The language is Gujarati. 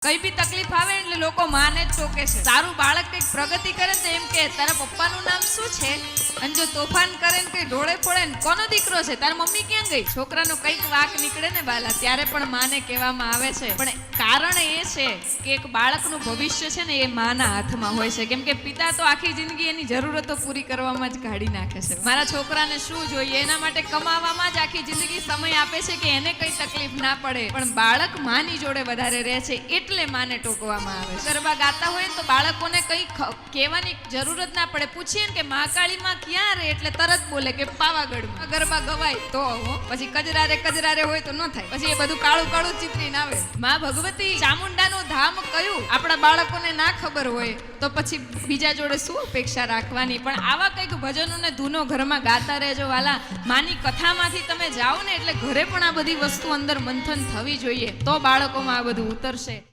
કઈ બી તકલીફ આવે એટલે લોકો માને જ ટોકે છે. સારું બાળક કઈક પ્રગતિ કરે તો એમ કે તારા પપ્પાનું નામ શું છે, અને જો તોફાન કરે ને કઈ ઢોળે ફોડે ને કોનો દીકરો છે, તારી મમ્મી ક્યાં ગઈ, છોકરાનો કઈક વાક નીકળે ને બાલા ત્યારે પણ માને કહેવામાં આવે છે. પણ કારણ એ છે કે એક બાળકનું ભવિષ્ય છે ને એ માના હાથમાં હોય છે, કેમ કે પિતા તો આખી જિંદગી એની જરૂરતો પૂરી કરવામાં જ કાઢી નાખે છે. મારા છોકરાને શું જોઈએ એના માટે કમાવામાં જ આખી જિંદગી સમય આપે છે કે એને કઈ તકલીફ ના પડે. પણ બાળક માની જોડે વધારે રહે છે એટલે માને ટોકવામાં આવે છે. ગરબા ગાતા હોય ને તો બાળકોને કઈ કહેવાની જરૂર જ ના પડે. પૂછીએ ને કે મહાકાળીમાં ક્યાં રહે એટલે તરત બોલે કે પાવાગઢમાં. ગરબા ગવાય તો પછી કજરારે હોય તો ન થાય, પછી એ બધું કાળું કાળું ચિતરીને આવે. માં ભગવતી ચામુંડાનું ધામ કયું આપણા બાળકોને ના ખબર હોય તો પછી બીજા જોડે શું અપેક્ષા રાખવાની. પણ આવા કંઈક ભજનો ને ધૂનો ઘરમાં ગાતા રહેજો વાલા. માની કથામાંથી તમે જાઓ ને એટલે ઘરે પણ આ બધી વસ્તુ અંદર મંથન થવી જોઈએ, તો બાળકોમાં આ બધું ઉતરશે.